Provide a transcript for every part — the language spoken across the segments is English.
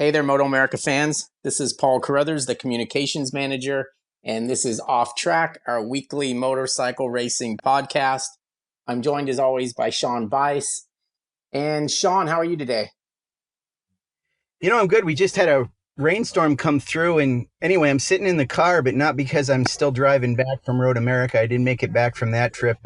Hey there, MotoAmerica fans. This is Paul Carruthers, the communications manager, and this is Off Track, our weekly motorcycle racing podcast. I'm joined as always by Sean Bice. And Sean, how are you today? I'm good. We just had a rainstorm come through, and anyway, I'm sitting in the car, but not because I'm still driving back from Road America. I didn't make it back from that trip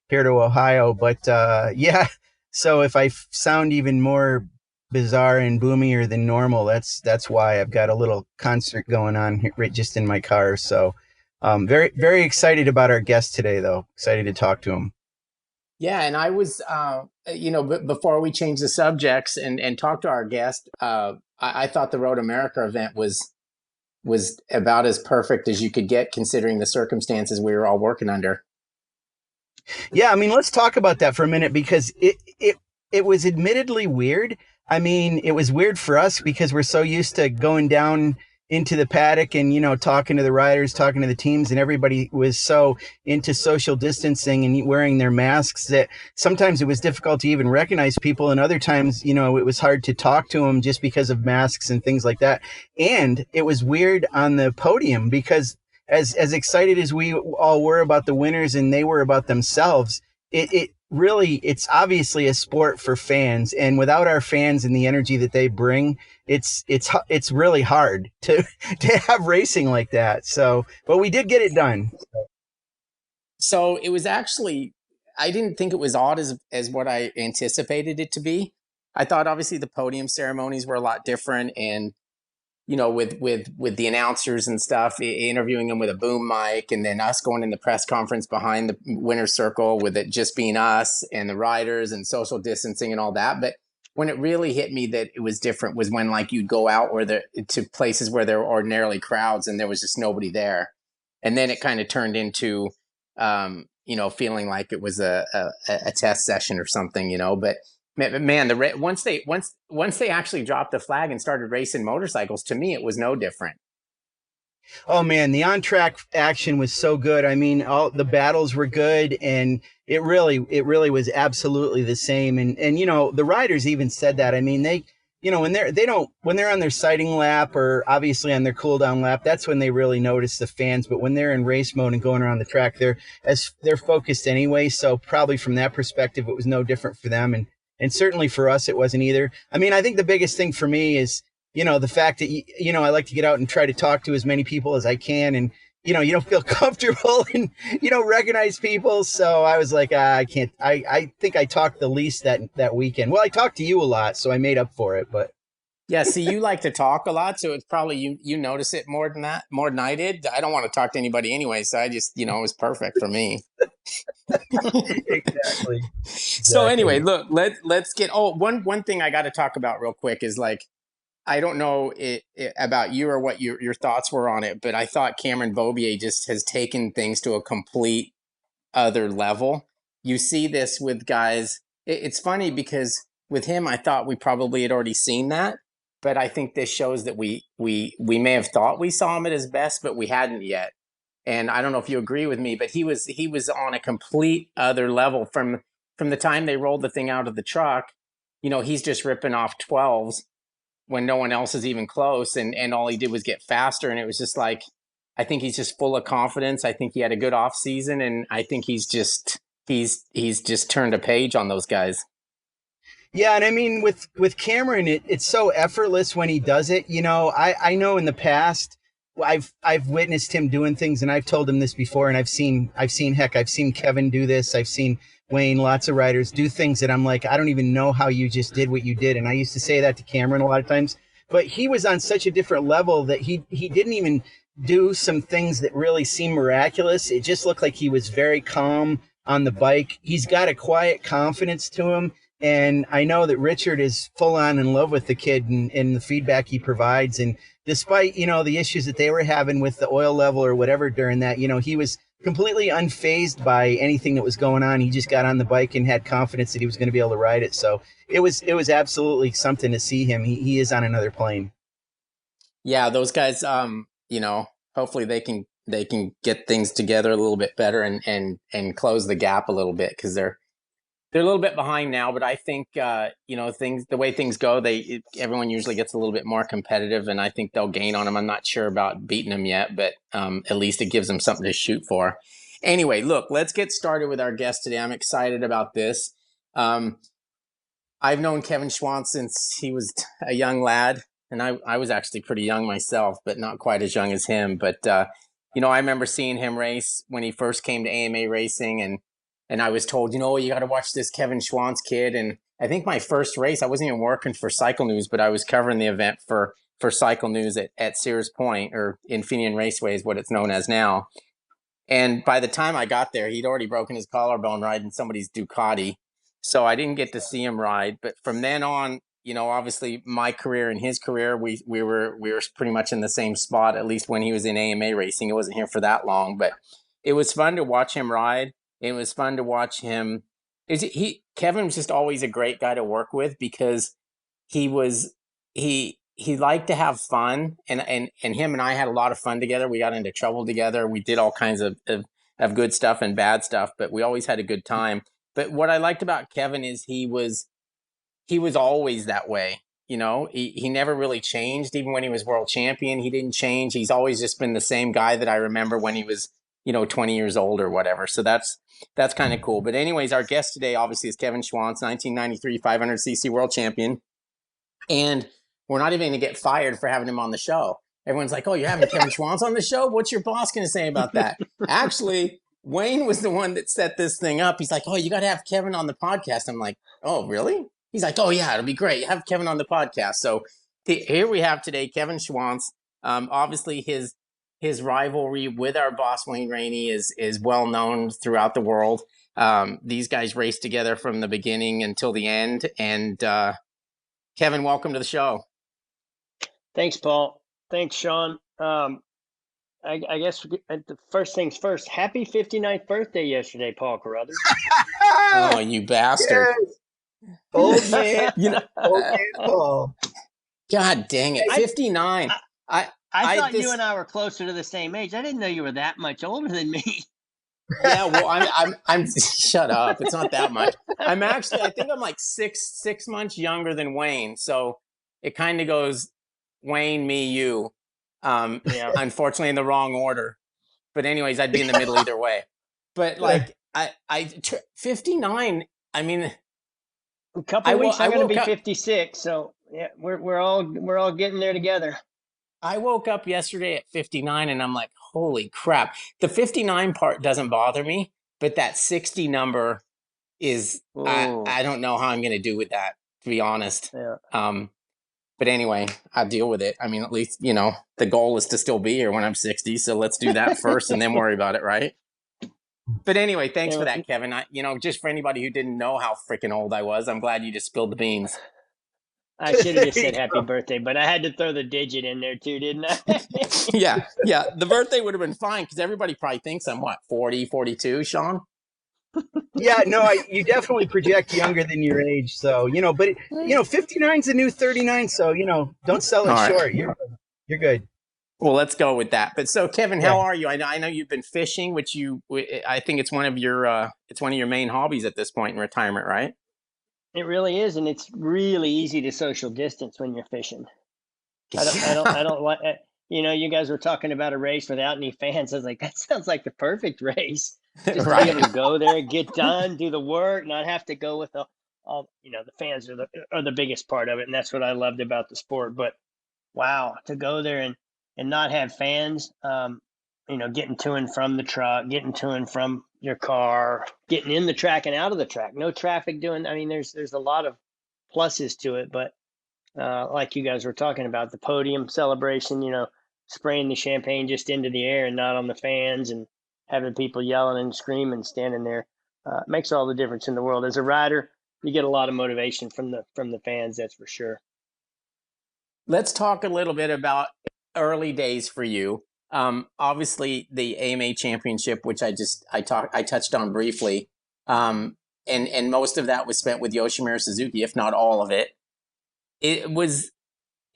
here to Ohio, but yeah. So if I sound even more bizarre and boomier than normal, that's why I've got a little concert going on here, right just in my car. So very very excited about our guest today, though. Excited to talk to him. Yeah, and I was, before we change the subjects and talk to our guest, I thought the Road America event was about as perfect as you could get considering the circumstances we were all working under. Yeah, I mean, let's talk about that for a minute because it was admittedly weird. I mean, it was weird for us because we're so used to going down into the paddock and talking to the riders, talking to the teams, and everybody was so into social distancing and wearing their masks that sometimes it was difficult to even recognize people, and other times, it was hard to talk to them just because of masks and things like that. And it was weird on the podium because as excited as we all were about the winners and they were about themselves, it really, it's obviously a sport for fans, and without our fans and the energy that they bring, it's really hard to to have racing like that. So, but we did get it done. So it was actually, I didn't think it was odd as what I anticipated it to be. I thought obviously the podium ceremonies were a lot different, and with the announcers and stuff, interviewing them with a boom mic, and then us going in the press conference behind the winner's circle with it just being us and the riders and social distancing and all that. But when it really hit me that it was different was when like you'd go out to places where there were ordinarily crowds and there was just nobody there, and then it kind of turned into feeling like it was a test session or something, But man, once they actually dropped the flag and started racing motorcycles, to me it was no different. Oh man, the on track action was so good. I mean, all the battles were good, and it really was absolutely the same. And the riders even said that. I mean, they when they're on their sighting lap or obviously on their cool down lap, that's when they really notice the fans. But when they're in race mode and going around the track, they're focused anyway. So probably from that perspective, it was no different for them, and certainly for us, it wasn't either. I mean, I think the biggest thing for me is the fact that I like to get out and try to talk to as many people as I can, and you don't feel comfortable and you don't recognize people. So I was like, I can't. I think I talked the least that weekend. Well, I talked to you a lot, so I made up for it. But Yeah, see, you like to talk a lot, so it's probably you notice it more than I did. I don't want to talk to anybody anyway, so I just, it was perfect for me. exactly, So anyway, exactly. look, let's get one thing I got to talk about real quick is like I don't know about you or what your thoughts were on it, but I thought Cameron Beaubier just has taken things to a complete other level. You see this with guys. It's funny because with him, I thought we probably had already seen that, but I think this shows that we may have thought we saw him at his best, but we hadn't yet. And I don't know if you agree with me, but he was on a complete other level from the time they rolled the thing out of the truck. He's just ripping off 12s when no one else is even close, and all he did was get faster, and it was just like I think he's just full of confidence. I think he had a good off season, and I think he's just turned a page on those guys. Yeah, and I mean with Cameron, it's so effortless when he does it. I know in the past I've witnessed him doing things, and I've told him this before, and I've seen Kevin do this. I've seen Wayne, lots of riders do things that I'm like, I don't even know how you just did what you did. And I used to say that to Cameron a lot of times, but he was on such a different level that he didn't even do some things that really seemed miraculous. It just looked like he was very calm on the bike. He's got a quiet confidence to him, and I know that Richard is full on in love with the kid and the feedback he provides. And despite, the issues that they were having with the oil level or whatever during that, he was completely unfazed by anything that was going on. He just got on the bike and had confidence that he was going to be able to ride it. So it was absolutely something to see him. He is on another plane. Yeah, those guys. Hopefully they can get things together a little bit better and close the gap a little bit because They're a little bit behind now, but I think the way things go, everyone usually gets a little bit more competitive, and I think they'll gain on them. I'm not sure about beating them yet, but at least it gives them something to shoot for. Anyway, look, let's get started with our guest today. I'm excited about this. I've known Kevin Schwantz since he was a young lad, and I was actually pretty young myself, but not quite as young as him. But I remember seeing him race when he first came to AMA racing, and I was told, you got to watch this Kevin Schwantz kid. And I think my first race, I wasn't even working for Cycle News, but I was covering the event for Cycle News at Sears Point, or Infineon Raceway is what it's known as now. And by the time I got there, he'd already broken his collarbone riding somebody's Ducati. So I didn't get to see him ride. But from then on, obviously my career and his career, we were pretty much in the same spot, at least when he was in AMA racing. He wasn't here for that long, but it was fun to watch him ride. It was fun to watch him. Kevin was just always a great guy to work with, because he liked to have fun, and him and I had a lot of fun together. We got into trouble together. We did all kinds of good stuff and bad stuff, but we always had a good time. But what I liked about Kevin is he was always that way. He never really changed. Even when he was world champion, he didn't change. He's always just been the same guy that I remember when he was 20 years old or whatever. So that's kind of cool. But anyways, our guest today obviously is Kevin Schwantz, 1993 500cc world champion. And we're not even going to get fired for having him on the show. Everyone's like, oh, you're having Kevin Schwantz on the show? What's your boss going to say about that? Actually, Wayne was the one that set this thing up. He's like, oh, you got to have Kevin on the podcast. I'm like, oh, really? He's like, oh, yeah, it'll be great. Have Kevin on the podcast. So here we have today Kevin Schwantz. Obviously, his rivalry with our boss, Wayne Rainey, is well known throughout the world. These guys raced together from the beginning until the end. And Kevin, welcome to the show. Thanks, Paul. Thanks, Sean. I guess the first things first. Happy 59th birthday yesterday, Paul Carruthers. Oh, you bastard. Yes. Old man. Old man Paul. God dang it. 59. I thought you and I were closer to the same age. I didn't know you were that much older than me. Yeah, well, I'm shut up. It's not that much. I think I'm like six months younger than Wayne. So it kind of goes Wayne, me, you. Yeah. Unfortunately in the wrong order. But anyways, I'd be in the middle either way. But like 59, I mean, a couple of weeks I'm going to be 56. So yeah, we're all getting there together. I woke up yesterday at 59 and I'm like, holy crap. The 59 part doesn't bother me, but that 60 number is, I don't know how I'm going to do with that, to be honest. Yeah. But anyway, I'll deal with it. I mean, at least, the goal is to still be here when I'm 60. So let's do that first and then worry about it, right? But anyway, thanks for that, Kevin. Just for anybody who didn't know how freaking old I was, I'm glad you just spilled the beans. I should have just said happy birthday, but I had to throw the digit in there too, didn't I? Yeah. The birthday would have been fine because everybody probably thinks I'm 40, 42, Sean? Yeah, no, you definitely project younger than your age. So, but 59's the new 39. So, don't sell it short. You're good. Well, let's go with that. But so, Kevin, how are you? I know you've been fishing, which I think it's one of your main hobbies at this point in retirement, right? It really is, and it's really easy to social distance when you're fishing. I don't want. You guys were talking about a race without any fans. I was like, that sounds like the perfect race. Just to be able to go there, get done, do the work, not have to go with all. The fans are the biggest part of it, and that's what I loved about the sport. But wow, to go there and not have fans, getting to and from the truck, getting to and from your car, getting in the track and out of the track, no traffic there's a lot of pluses to it, but like you guys were talking about, the podium celebration, spraying the champagne just into the air and not on the fans, and having people yelling and screaming, standing there, makes all the difference in the world. As a rider, you get a lot of motivation from the fans, that's for sure. Let's talk a little bit about early days for you. Obviously the AMA championship, which I touched on briefly. And most of that was spent with Yoshimura Suzuki, if not all of it. Was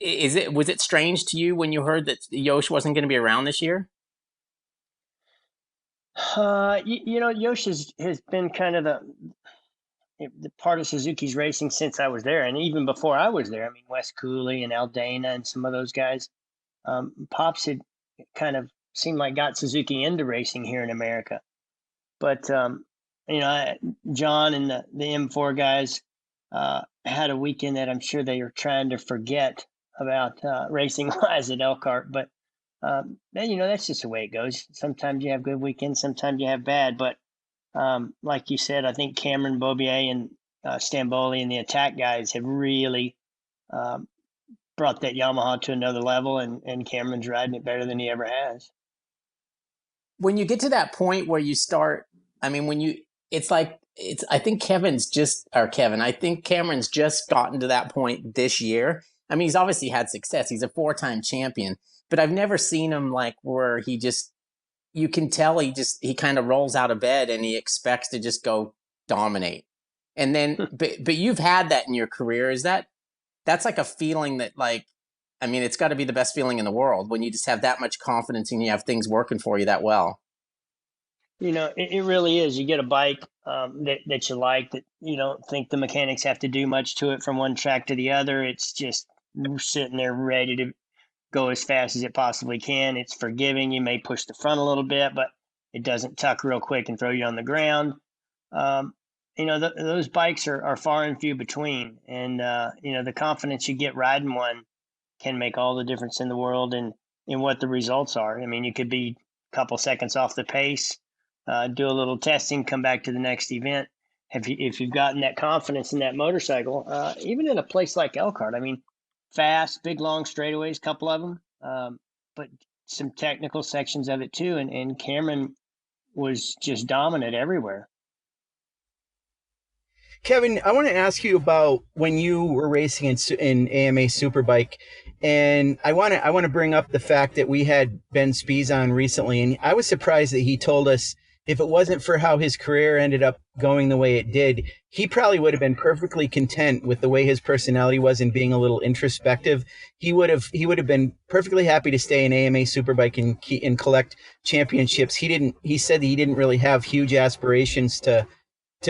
it strange to you when you heard that Yosh wasn't going to be around this year? Yosh has been kind of the part of Suzuki's racing since I was there, and even before I was there. I mean, Wes Cooley and Aldana and some of those guys. Pops had kind of seemed like got Suzuki into racing here in America. But John and the M4 guys had a weekend that I'm sure they are trying to forget about racing wise at Elkhart. But that's just the way it goes. Sometimes you have good weekends, sometimes you have bad. But like you said, I think Cameron Bobier and Stamboli and the Attack guys have really brought that Yamaha to another level, and Cameron's riding it better than he ever has. When you get to that point where you start, I mean, I think I think Cameron's just gotten to that point this year. I mean, he's obviously had success. He's a 4-time champion, but I've never seen him like where you can tell he kind of rolls out of bed and he expects to just go dominate. And then, but you've had that in your career. That's like a feeling that it's got to be the best feeling in the world when you just have that much confidence and you have things working for you that well. It really is. You get a bike that you like, that you don't think the mechanics have to do much to it from one track to the other. It's just sitting there ready to go as fast as it possibly can. It's forgiving. You may push the front a little bit, but it doesn't tuck real quick and throw you on the ground. Those bikes are far and few between. And, the confidence you get riding one can make all the difference in the world in what the results are. I mean, you could be a couple seconds off the pace, do a little testing, come back to the next event. If you've gotten that confidence in that motorcycle, even in a place like Elkhart, I mean, fast, big, long straightaways, couple of them, but some technical sections of it too. And Cameron was just dominant everywhere. Kevin, I want to ask you about when you were racing in AMA Superbike, and I want to bring up the fact that we had Ben Spies on recently, and I was surprised that he told us if it wasn't for how his career ended up going the way it did, he probably would have been perfectly content with the way his personality was and being a little introspective. He would have been perfectly happy to stay in AMA Superbike and collect championships. He said that he didn't really have huge aspirations to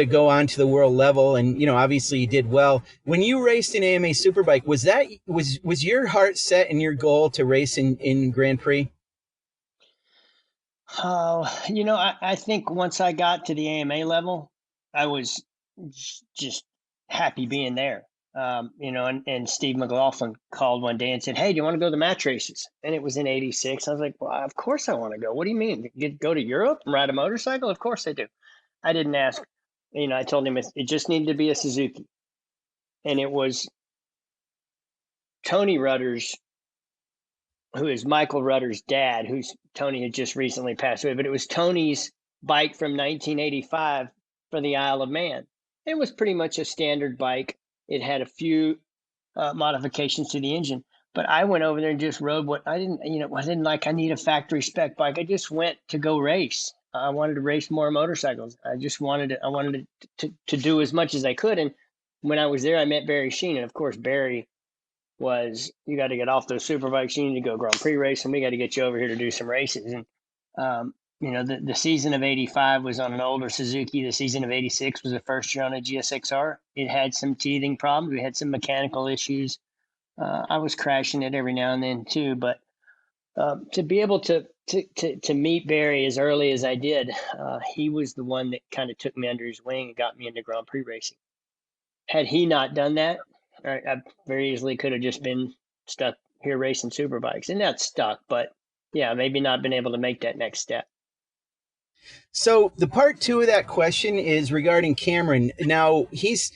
go on to the world level, and obviously he did well. When you raced in AMA Superbike, was your heart set and your goal to race in Grand Prix? I think once I got to the AMA level, I was just happy being there. And Steve McLaughlin called one day and said, "Hey, do you want to go to the match races?" And it was in '86. I was like, "Well, of course I want to go. What do you mean? Go to Europe and ride a motorcycle? Of course I do." I didn't ask. I told him it just needed to be a Suzuki. And it was Tony Rudders, who is Michael Rudder's dad, Tony had just recently passed away, but it was Tony's bike from 1985 for the Isle of Man. It was pretty much a standard bike. It had a few modifications to the engine, but I went over there and just rode what I didn't need a factory spec bike. I just went to go race. I wanted to race more motorcycles. I wanted to do as much as I could. And when I was there, I met Barry Sheen. And of course, Barry was, you got to get off those super bikes. You need to go Grand Prix racing. We got to get you over here to do some races. And, the season of '85 was on an older Suzuki. The season of '86 was the first year on a GSXR. It had some teething problems. We had some mechanical issues. I was crashing it every now and then too, but to be able to meet Barry as early as I did, he was the one that kind of took me under his wing and got me into Grand Prix racing. Had he not done that, I very easily could have just been stuck here racing superbikes, and not stuck, but yeah, maybe not been able to make that next step. So the part two of that question is regarding Cameron. Now he's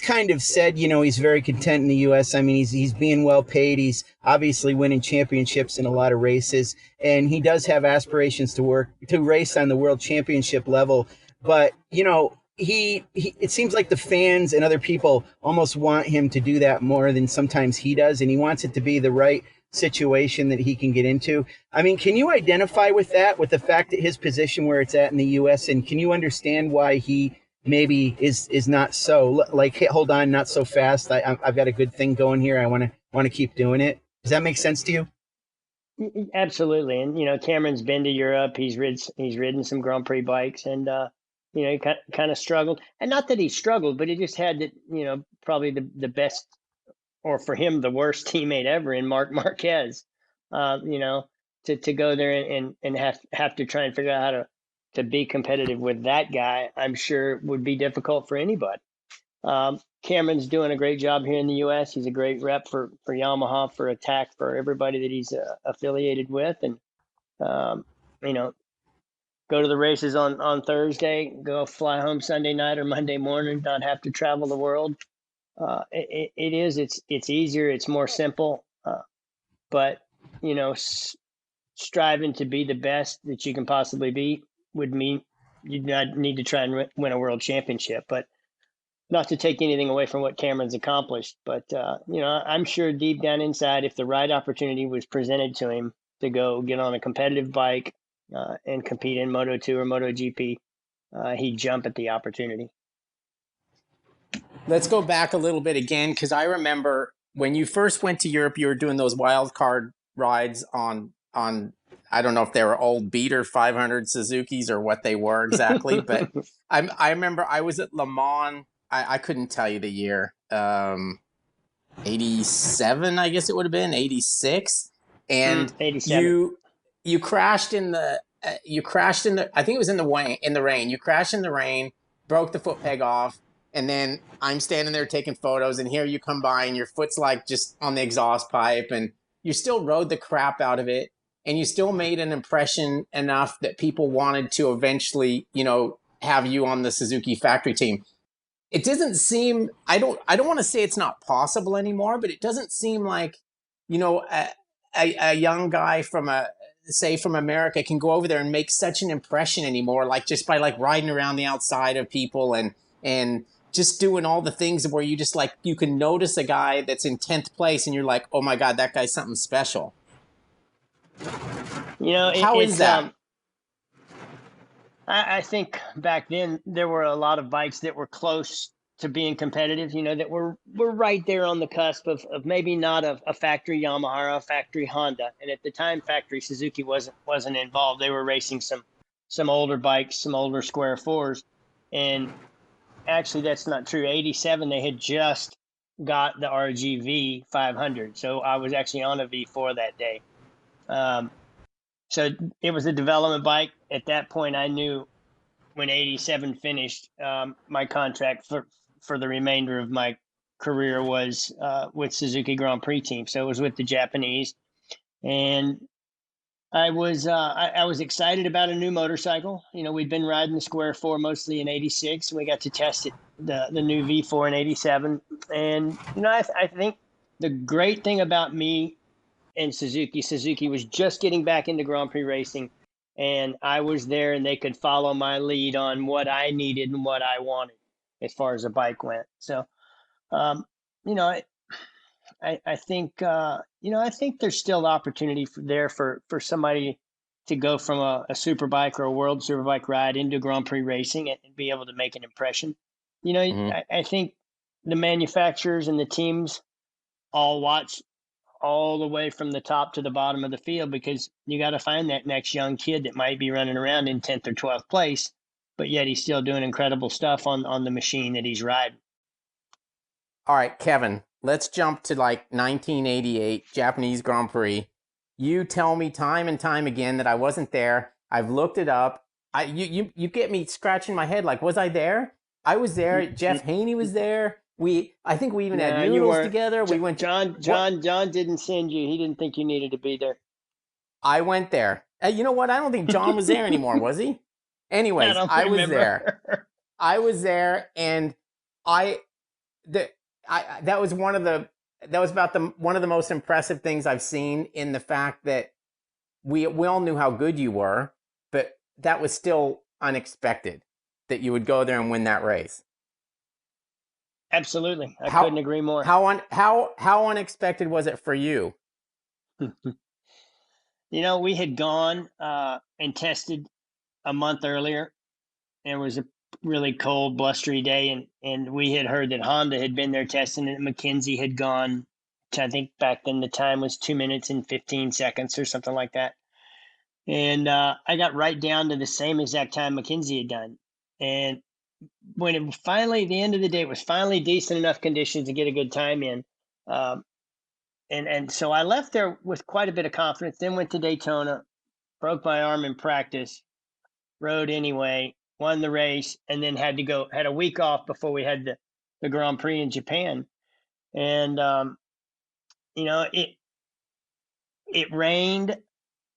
kind of said, he's very content in the U.S. I mean, he's being well paid. He's obviously winning championships in a lot of races, and he does have aspirations to race on the world championship level. But it seems like the fans and other people almost want him to do that more than sometimes he does, and he wants it to be the right situation that he can get into. I mean, can you identify with that, with the fact that his position where it's at in the U.S., and can you understand why he maybe is not so like, hey, hold on, not so fast. I've got a good thing going here. I want to keep doing it. Does that make sense to you? Absolutely. And Cameron's been to Europe. He's ridden some Grand Prix bikes, and he kind of struggled, and not that he struggled, but he just had probably the best, or for him the worst teammate ever in Marc Marquez. To go there and have to try and figure out how to be competitive with that guy, I'm sure would be difficult for anybody. Cameron's doing a great job here in the U.S. He's a great rep for Yamaha, for Attack, for everybody that he's affiliated with, and go to the races on Thursday, go fly home Sunday night or Monday morning, not have to travel the world. It's easier, it's more simple, but striving to be the best that you can possibly be would mean you need to try and win a world championship. But not to take anything away from what Cameron's accomplished, but I'm sure deep down inside, if the right opportunity was presented to him to go get on a competitive bike and compete in Moto2 or MotoGP, he'd jump at the opportunity. Let's go back a little bit again, because I remember when you first went to Europe, you were doing those wild card rides on I don't know if they were old beater 500 Suzukis or what they were exactly, but I remember I was at Le Mans. I couldn't tell you the year. 87, I guess it would have been 86, and 87. You crashed in the I think it was in the rain. You crashed in the rain, broke the foot peg off. And then I'm standing there taking photos, and here you come by, and your foot's like just on the exhaust pipe, and you still rode the crap out of it, and you still made an impression enough that people wanted to eventually, have you on the Suzuki factory team. It doesn't seem, I don't want to say it's not possible anymore, but it doesn't seem like, a young guy from America can go over there and make such an impression anymore, like just by like riding around the outside of people and just doing all the things where you just like, you can notice a guy that's in 10th place and you're like, oh my God, that guy's something special. How is that? I think back then there were a lot of bikes that were close to being competitive, that were right there on the cusp of maybe not a factory Yamaha or a factory Honda. And at the time, factory Suzuki wasn't involved. They were racing some older bikes, some older square fours. And actually, that's not true. 87, they had just got the RGV 500. So I was actually on a V4 that day. So it was a development bike. At that point, I knew when 87 finished, my contract for the remainder of my career was with Suzuki Grand Prix team. So it was with the Japanese. And I was excited about a new motorcycle. We'd been riding the Square 4 mostly in 86. We got to test it, the new V4 in 87. And, I think the great thing about me and Suzuki was just getting back into Grand Prix racing. And I was there and they could follow my lead on what I needed and what I wanted as far as the bike went. So, I think I think there's still opportunity for somebody to go from a superbike or a world superbike ride into Grand Prix racing and be able to make an impression. I think the manufacturers and the teams all watch all the way from the top to the bottom of the field, because you got to find that next young kid that might be running around in 10th or 12th place, but yet he's still doing incredible stuff on the machine that he's riding. All right, Kevin, let's jump to like 1988 Japanese Grand Prix. You tell me time and time again that I wasn't there. I've looked it up. You get me scratching my head like, was I there? I was there. Jeff Haney was there. I think we even had noodles together. We went. John didn't send you. He didn't think you needed to be there. I went there. You know what? I don't think John was there anymore, was he? Anyways, I was there. I was there, and that was one of the most impressive things I've seen, in the fact that we all knew how good you were, but that was still unexpected that you would go there and win that race. Absolutely. I couldn't agree more. How unexpected was it for you? We had gone and tested a month earlier. It was a really cold, blustery day, and we had heard that Honda had been there testing it. McKenzie had gone to, I think back then the time was 2 minutes and 15 seconds or something like that. And I got right down to the same exact time McKenzie had done. And when it finally, the end of the day, it was finally decent enough conditions to get a good time in. And so I left there with quite a bit of confidence, then went to Daytona, broke my arm in practice, rode anyway, won the race, and then had a week off before we had the Grand Prix in Japan. And, it rained,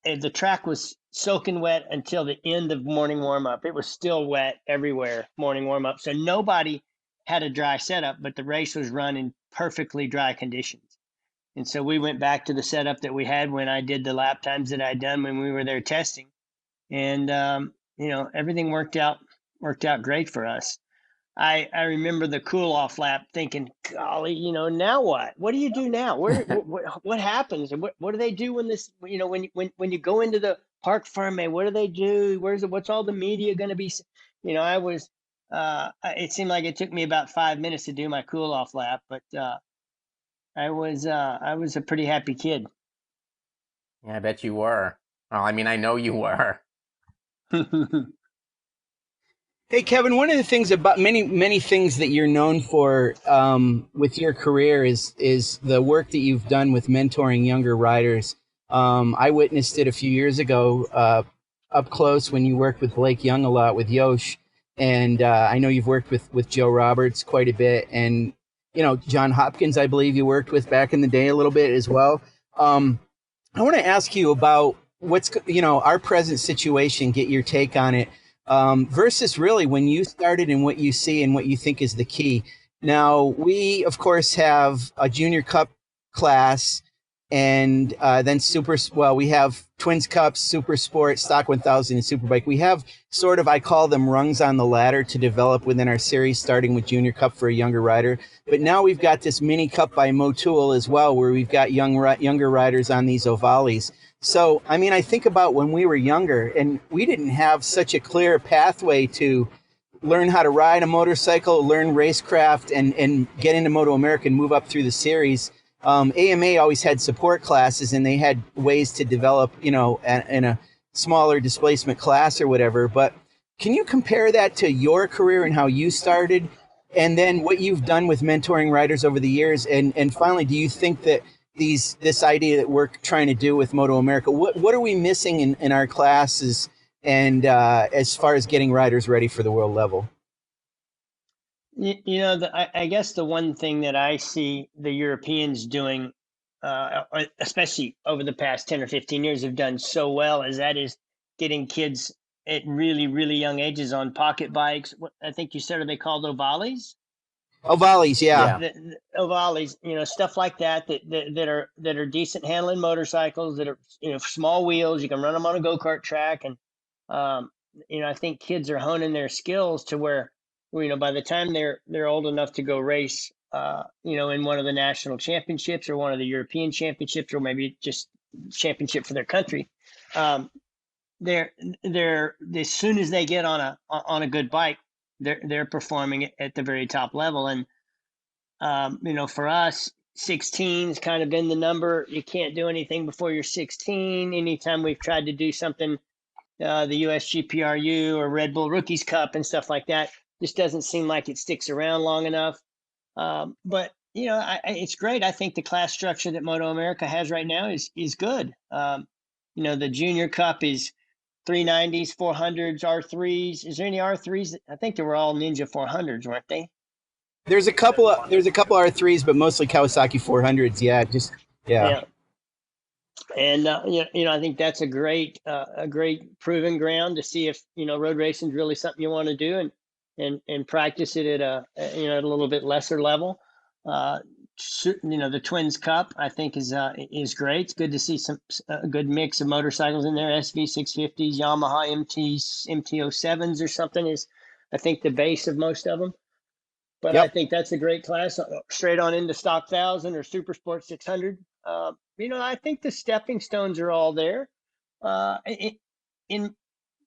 and the track was soaking wet until the end of morning warm-up. It was still wet everywhere, morning warm-up. So nobody had a dry setup, but the race was run in perfectly dry conditions. And so we went back to the setup that we had when I did the lap times that I'd done when we were there testing. And, everything worked out great for us. I remember the cool off lap thinking, golly, now what? What do you do now? What happens? And what do they do when this, when you go into the Parc Ferme, what do they do? What's all the media going to be? It seemed like it took me about 5 minutes to do my cool off lap, but I was a pretty happy kid. Yeah, I bet you were. Well, I mean, I know you were. Hey, Kevin, one of the things about many things that you're known for with your career is the work that you've done with mentoring younger riders. I witnessed it a few years ago up close when you worked with Blake Young a lot with Yosh. And I know you've worked with Joe Roberts quite a bit. And, John Hopkins, I believe you worked with back in the day a little bit as well. I want to ask you about what's, our present situation, get your take on it. Versus really when you started and what you see and what you think is the key. Now, we, of course, have a Junior Cup class and then we have Twins Cup, Super Sport, Stock 1000, and Superbike. We have sort of, I call them rungs on the ladder to develop within our series, starting with Junior Cup for a younger rider. But now we've got this Mini Cup by Motul as well, where we've got younger riders on these ovales. So, I mean, I think about when we were younger and we didn't have such a clear pathway to learn how to ride a motorcycle, learn racecraft, and get into MotoAmerica and move up through the series. AMA always had support classes and they had ways to develop, in a smaller displacement class or whatever. But can you compare that to your career and how you started and then what you've done with mentoring riders over the years? And finally, do you think that this idea that we're trying to do with MotoAmerica, what are we missing in our classes and as far as getting riders ready for the world level? I guess the one thing that I see the Europeans doing, especially over the past 10 or 15 years, have done so well is getting kids at really, really young ages on pocket bikes. What I think you said, are they called ovales? Ovales, yeah. The ovales, stuff like that are decent handling motorcycles that are, small wheels. You can run them on a go-kart track. And, I think kids are honing their skills to where, by the time they're old enough to go race, in one of the national championships or one of the European championships, or maybe just championship for their country, they're as soon as they get on a good bike, they're performing at the very top level. And for us, 16's kind of been the number. You can't do anything before you're 16. Anytime we've tried to do something, the USGPRU or Red Bull Rookies Cup and stuff like that, just doesn't seem like it sticks around long enough. But it's great. I think the class structure that MotoAmerica has right now is good. The Junior Cup is 390s, 400s, R3s. Is there any R3s? I think they were all Ninja 400s, weren't they? There's a couple R3s, but mostly Kawasaki 400s. Yeah. And I think that's a great proving ground to see if road racing is really something you want to do and practice it at a little bit lesser level. The Twins Cup I think is great. It's good to see a good mix of motorcycles in there. SV 650s, Yamaha MT-07s or something is I think the base of most of them. But yep. I think that's a great class, straight on into Stock 1000 or Super Sport 600. I think the stepping stones are all there. In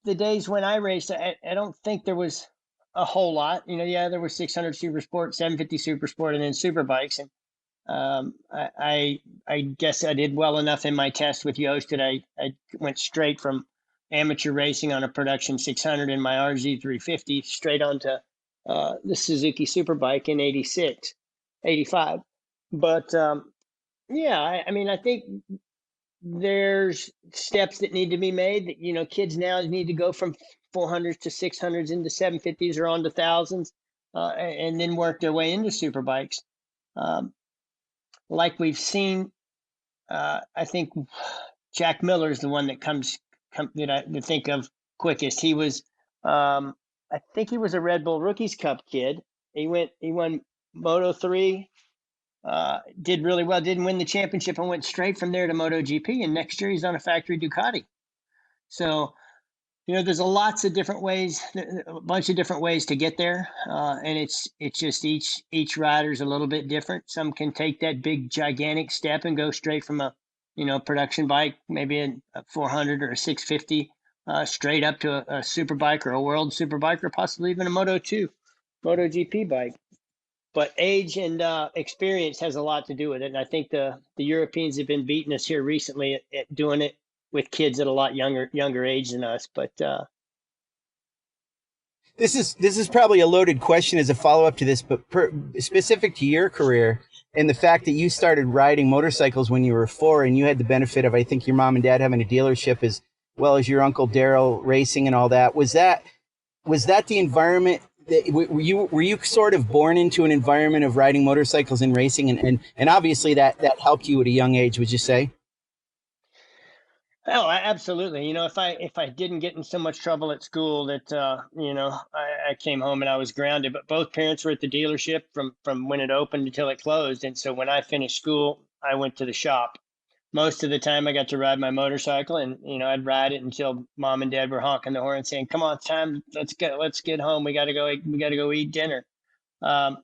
the days when I raced, I don't think there was a whole lot. There was 600 Super Sport, 750 Super Sport, and then Super Bikes. And I guess I did well enough in my test with Yost that I went straight from amateur racing on a production 600 in my RZ350 straight onto the Suzuki Superbike in 86, 85. But yeah, I mean, I think there's steps that need to be made that, you know, kids now need to go from 400s to 600s into 750s or on to thousands, and then work their way into superbikes. Like we've seen, I think Jack Miller is the one that comes that I think of quickest. He was, I think he was a Red Bull Rookies Cup kid. He won Moto3, did really well, didn't win the championship, and went straight from there to MotoGP. And next year he's on a factory Ducati. So, you know, there's lots of different ways, a bunch of different ways to get there, and it's just each rider's a little bit different. Some can take that big gigantic step and go straight from a, you know, production bike, maybe a 400 or a 650, straight up to a super bike or a world super bike, or possibly even a MotoGP bike. But age and experience has a lot to do with it, and I think the Europeans have been beating us here recently at doing it with kids at a lot younger age than us. But this is probably a loaded question as a follow up to this, but specific to your career and the fact that you started riding motorcycles when you were 4, and you had the benefit of, I think, your mom and dad having a dealership as well as your uncle Daryl racing and all that. Was that the environment? Were you sort of born into an environment of riding motorcycles and racing, and obviously that helped you at a young age, would you say? Oh, absolutely. You know, if I didn't get in so much trouble at school that you know, I came home and I was grounded, but both parents were at the dealership from when it opened until it closed, and so when I finished school, I went to the shop. Most of the time, I got to ride my motorcycle, and you know, I'd ride it until mom and dad were honking the horn saying, "Come on, it's time, let's get home. We got to go eat dinner." Um,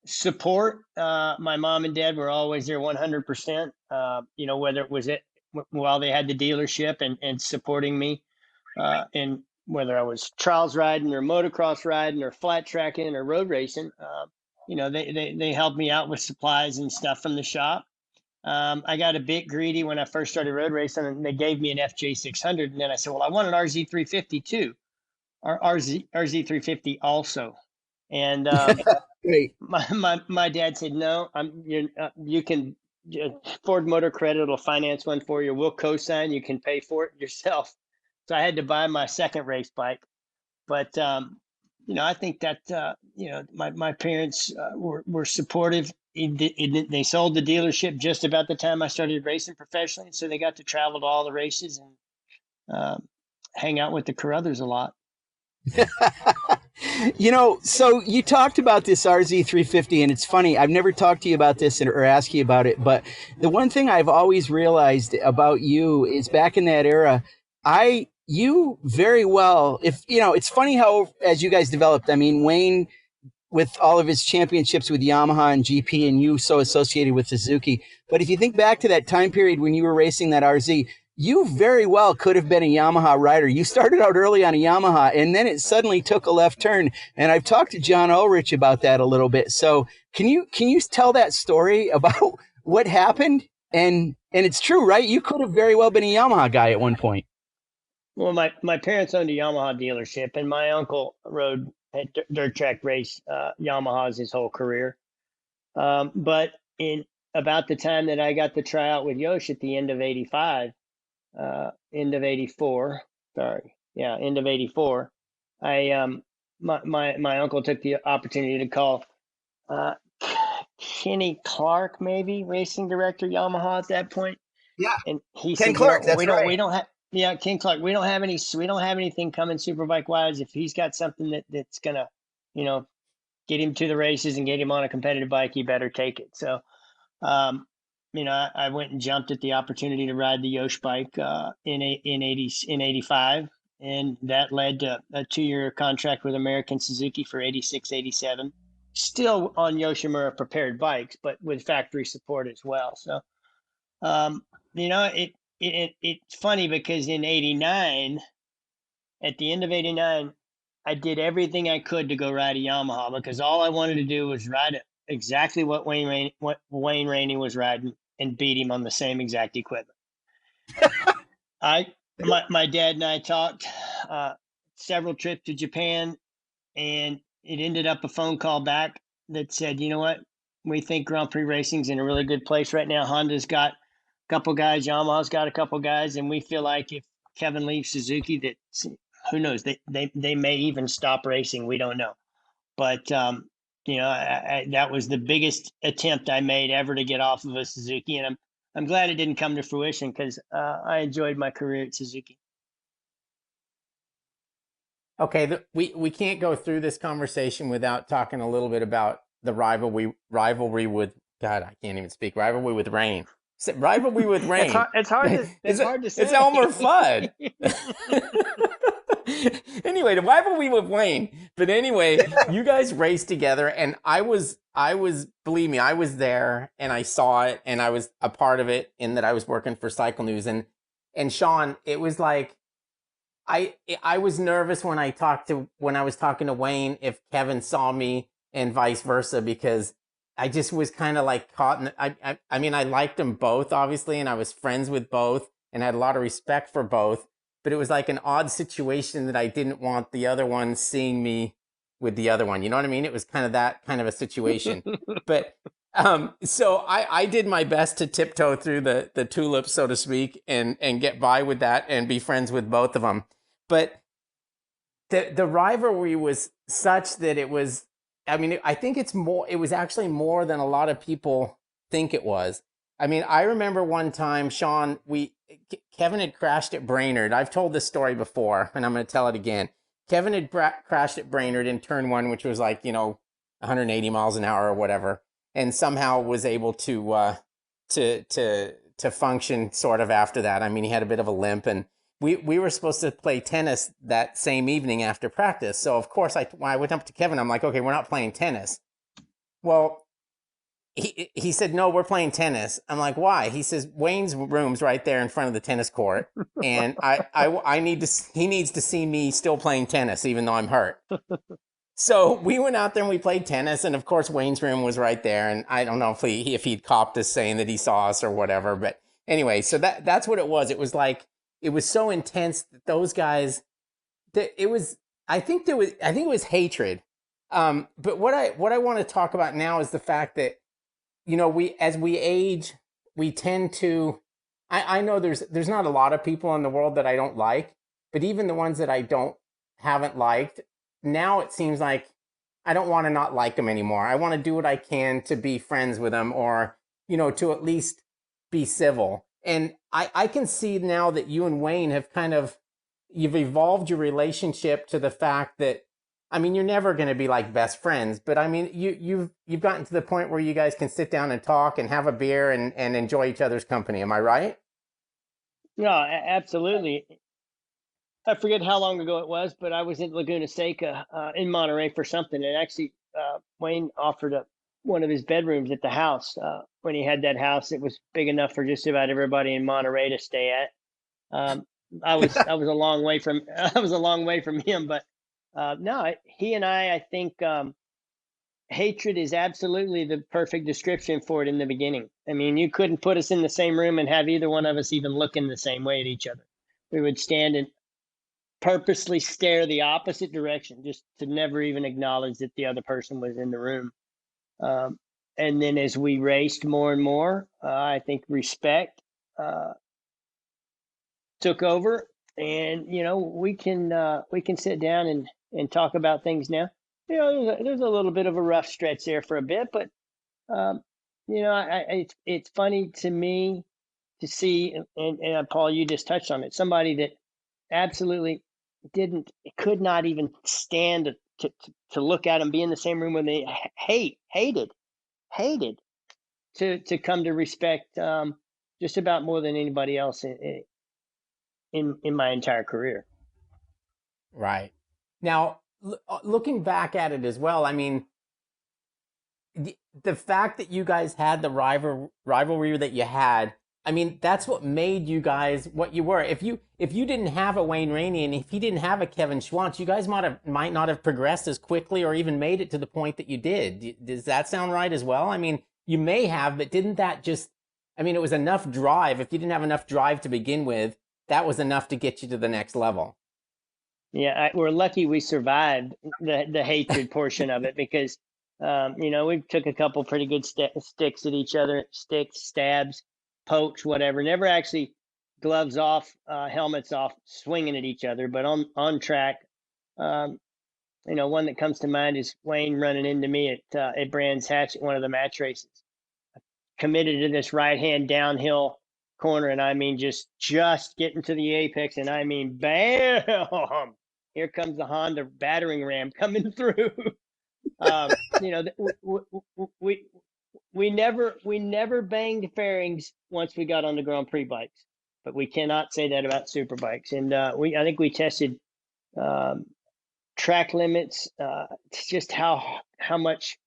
Support. My mom and dad were always there 100%. You know, whether it was while they had the dealership and supporting me, and whether I was trials riding or motocross riding or flat tracking or road racing, you know, they helped me out with supplies and stuff from the shop. I got a bit greedy when I first started road racing, and they gave me an FJ600, and then I said, "Well, I want an RZ350 too, or RZ350 also." And Great. my dad said, "No, you can, Ford Motor Credit will finance one for you. We'll co-sign. You can pay for it yourself." So I had to buy my second race bike. But you know, I think that you know, my parents were supportive. They sold the dealership just about the time I started racing professionally, so they got to travel to all the races and hang out with the Carruthers a lot. You know, so you talked about this RZ350, and it's funny, I've never talked to you about this or asked you about it, but the one thing I've always realized about you is back in that era, you very well, if you know, it's funny how as you guys developed, I mean, Wayne with all of his championships with Yamaha and GP, and you so associated with Suzuki. But if you think back to that time period when you were racing that RZ, you very well could have been a Yamaha rider. You started out early on a Yamaha, and then it suddenly took a left turn. And I've talked to John Ulrich about that a little bit. So can you tell that story about what happened? And it's true, right? You could have very well been a Yamaha guy at one point. Well, my parents owned a Yamaha dealership, and my uncle rode at dirt track race Yamahas his whole career. But in about the time that I got the tryout with Yosh at the end of '85, end of '84, sorry, yeah, end of '84, I my uncle took the opportunity to call Kenny Clark, maybe racing director Yamaha at that point. Yeah, And he Ken said, Clark, you know, that's right. we don't have, yeah, King Clark, we don't have anything coming superbike wise. If he's got something that's gonna, you know, get him to the races and get him on a competitive bike, he better take it. So, you know, I went and jumped at the opportunity to ride the Yosh bike in '85, and that led to a 2-year contract with American Suzuki for '86, '87. Still on Yoshimura prepared bikes, but with factory support as well. So, you know, it's funny because in '89, at the end of '89, I did everything I could to go ride a Yamaha because all I wanted to do was ride it exactly what Wayne Rainey was riding and beat him on the same exact equipment. I My dad and I talked several trips to Japan, and it ended up a phone call back that said, you know what, we think Grand Prix racing's in a really good place right now. Honda's got a couple guys, Yamaha's got a couple guys, and we feel like if Kevin leaves Suzuki, that who knows, they may even stop racing. We don't know, but that was the biggest attempt I made ever to get off of a Suzuki, and I'm glad it didn't come to fruition because I enjoyed my career at Suzuki. Okay, we can't go through this conversation without talking a little bit about the rivalry with God. I can't even speak. Rivalry with Rain. Rivalry with Rain. It's hard to say. It's Elmer Fudd. Anyway, the rivalry with Wayne. But anyway, you guys raced together, and I was believe me, I was there and I saw it, and I was a part of it in that I was working for Cycle News, and Sean, it was like. I was nervous when I was talking to Wayne if Kevin saw me and vice versa, because I just was kind of like caught in I mean, I liked them both, obviously, and I was friends with both and had a lot of respect for both, but it was like an odd situation that I didn't want the other one seeing me with the other one. You know what I mean? It was kind of that kind of a situation. But so I did my best to tiptoe through the tulips, so to speak, and get by with that and be friends with both of them. But the rivalry was such that it was, I mean, I think it was actually more than a lot of people think it was. I mean, I remember one time, Sean, Kevin had crashed at Brainerd. I've told this story before, and I'm going to tell it again. Kevin had crashed at Brainerd in turn one, which was like, 180 miles an hour or whatever, and somehow was able to function sort of after that. I mean, he had a bit of a limp, and we were supposed to play tennis that same evening after practice. So of course, when I went up to Kevin, I'm like, okay, we're not playing tennis. Well, he said, no, we're playing tennis. I'm like, why? He says, Wayne's room's right there in front of the tennis court, and he needs to see me still playing tennis, even though I'm hurt. So we went out there and we played tennis, and of course Wayne's room was right there, and I don't know if he'd copped us saying that he saw us or whatever, but anyway, so that's what it was. It was like, it was so intense that those guys, I think it was hatred. But what I want to talk about now is the fact that, as we age, we tend to, I know there's not a lot of people in the world that I don't like, but even the ones that I haven't liked, now it seems like I don't want to not like them anymore. I want to do what I can to be friends with them, or, to at least be civil. And I can see now that you and Wayne have you've evolved your relationship to the fact that, I mean, you're never going to be like best friends, but I mean, you've gotten to the point where you guys can sit down and talk and have a beer and enjoy each other's company. Am I right? No, absolutely. I forget how long ago it was, but I was in Laguna Seca in Monterey for something, and actually Wayne offered up one of his bedrooms at the house. When he had that house, it was big enough for just about everybody in Monterey to stay at. I was a long way from him, but no, he and I think hatred is absolutely the perfect description for it in the beginning. I mean, you couldn't put us in the same room and have either one of us even looking the same way at each other. We would stand and purposely stare the opposite direction, just to never even acknowledge that the other person was in the room. And then as we raced more and more, I think respect took over, and we can sit down and talk about things now. There's a little bit of a rough stretch there for a bit, but it's funny to me to see, and Paul, you just touched on it, somebody that absolutely could not even stand to look at them, be in the same room when they hated to come to respect just about more than anybody else in my entire career. Right. Now, looking back at it as well, I mean, the fact that you guys had the rivalry that you had, I mean, that's what made you guys what you were. If you didn't have a Wayne Rainey, and if he didn't have a Kevin Schwantz, you guys might not have progressed as quickly or even made it to the point that you did. Does that sound right as well? I mean, you may have, but didn't that just, I mean, it was enough drive. If you didn't have enough drive to begin with, that was enough to get you to the next level. Yeah, we're lucky we survived the hatred portion of it because, we took a couple pretty good sticks at each other, sticks, stabs, pokes, whatever. Never actually gloves off, helmets off, swinging at each other, but on track. Um, one that comes to mind is Wayne running into me at Brands Hatch at one of the match races. Committed to this right hand downhill corner, and I mean just getting to the apex, and I mean bam! Here comes the Honda battering ram coming through. We never banged fairings once we got on the Grand Prix bikes, but we cannot say that about super bikes. And I think we tested track limits, just how much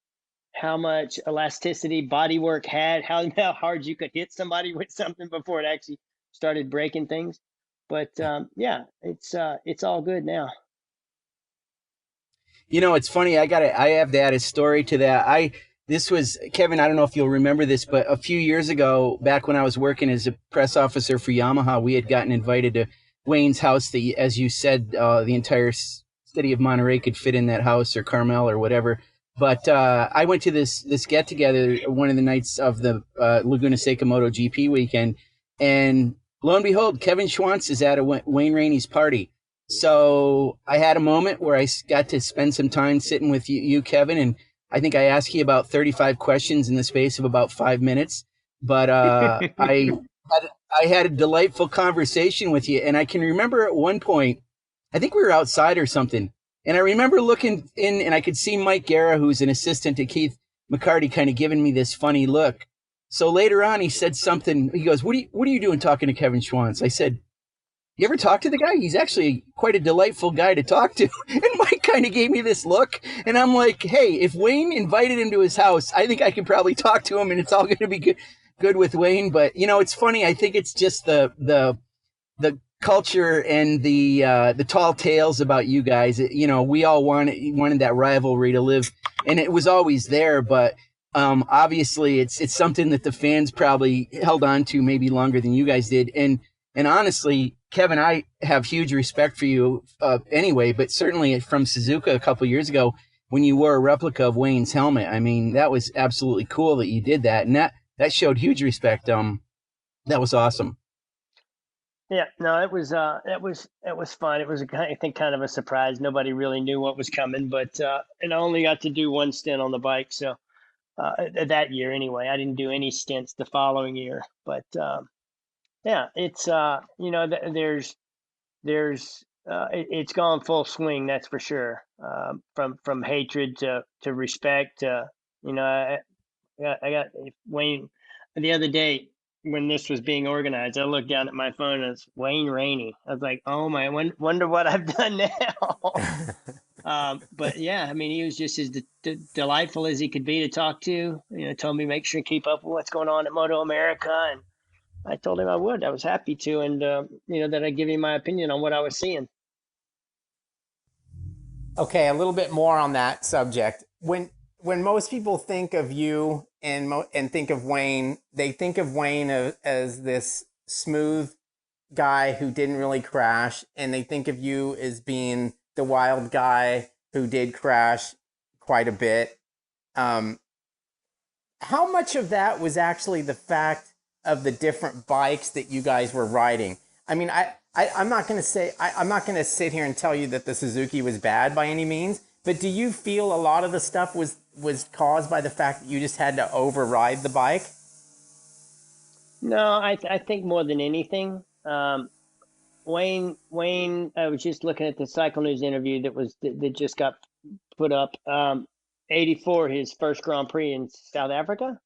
elasticity bodywork had, how hard you could hit somebody with something before it actually started breaking things. But yeah, it's all good now. It's funny. I have to add a story to that. This was, Kevin, I don't know if you'll remember this, but a few years ago, back when I was working as a press officer for Yamaha, we had gotten invited to Wayne's house. As you said, the entire city of Monterey could fit in that house, or Carmel or whatever. But I went to this get together one of the nights of the Laguna Seca MotoGP weekend, and lo and behold, Kevin Schwantz is at a Wayne Rainey's party. So I had a moment where I got to spend some time sitting with you, Kevin, and I think I asked you about 35 questions in the space of about 5 minutes. But I had a delightful conversation with you, and I can remember at one point, I think we were outside or something, and I remember looking in, and I could see Mike Guerra, who's an assistant to Keith McCarty, kind of giving me this funny look. So later on, he said something. He goes, "What are you doing talking to Kevin Schwantz?" I said, "You ever talk to the guy? He's actually quite a delightful guy to talk to." And Mike kind of gave me this look, and I'm like, "Hey, if Wayne invited him to his house, I think I can probably talk to him, and it's all going to be good with Wayne." But it's funny. I think it's just the culture and the tall tales about you guys. We all wanted that rivalry to live, and it was always there. But obviously, it's something that the fans probably held on to maybe longer than you guys did. And honestly, Kevin, I have huge respect for you anyway, but certainly from Suzuka a couple years ago when you wore a replica of Wayne's helmet. I mean, that was absolutely cool that you did that, and that showed huge respect. That was awesome. Yeah, no, it was fun. It was I think kind of a surprise. Nobody really knew what was coming, but and I only got to do one stint on the bike, so that year anyway. I didn't do any stints the following year, but yeah, it's it's gone full swing, that's for sure. From hatred to respect. I got Wayne the other day when this was being organized. I looked down at my phone and it's Wayne Rainey. I was like, oh my, wonder what I've done now. But yeah, I mean, he was just as delightful as he could be to talk to. Told me make sure to keep up with what's going on at MotoAmerica, and I told him I would. I was happy to, and that I'd give him my opinion on what I was seeing. Okay, a little bit more on that subject. When most people think of you and think of Wayne, they think of Wayne as this smooth guy who didn't really crash, and they think of you as being the wild guy who did crash quite a bit. How much of that was actually the fact of the different bikes that you guys were riding? I mean, I'm not going to sit here and tell you that the Suzuki was bad by any means, but do you feel a lot of the stuff was caused by the fact that you just had to override the bike? No, I think more than anything, Wayne. I was just looking at the Cycle News interview that just got put up. 84, his first Grand Prix in South Africa.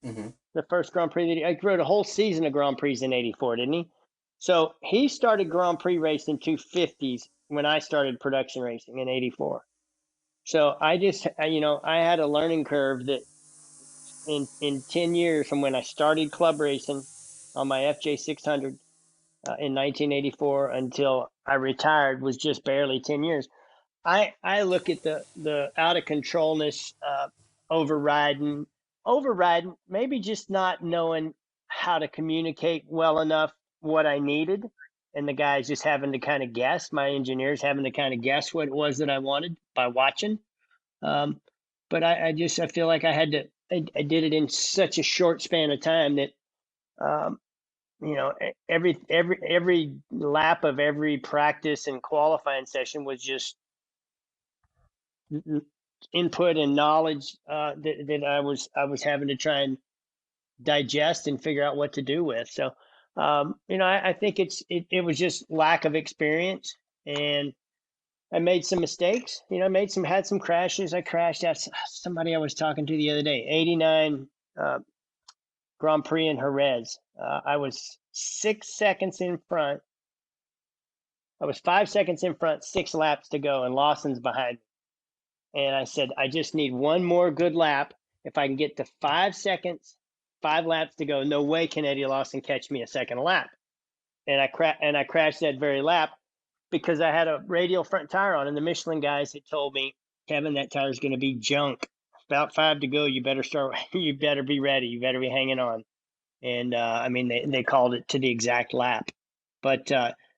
Mm-hmm. The first Grand Prix that he rode a whole season of Grand Prix in 84, didn't he? So he started Grand Prix racing 250s when I started production racing in 84. So I had a learning curve that in 10 years from when I started club racing on my FJ 600 in 1984 until I retired was just barely 10 years. I look at the out of controlness, overriding, maybe just not knowing how to communicate well enough what I needed, and the guys just having to kind of guess, my engineers having to kind of guess what it was that I wanted by watching. But I feel like I did it in such a short span of time that, every lap of every practice and qualifying session was just input and knowledge that I was having to try and digest and figure out what to do with. So, I think it was just lack of experience, and I made some mistakes. Had some crashes. I crashed at somebody I was talking to the other day. 89 Grand Prix in Jerez. I was 6 seconds in front. I was 5 seconds in front, 6 laps to go, and Lawson's behind me. And I said, I just need one more good lap. If I can get to 5 seconds, 5 laps to go, no way can Eddie Lawson catch me a second lap. And I crashed that very lap because I had a radial front tire on, and the Michelin guys had told me, Kevin, that tire's going to be junk. About 5 to go. You better be ready. You better be hanging on. And they called it to the exact lap. But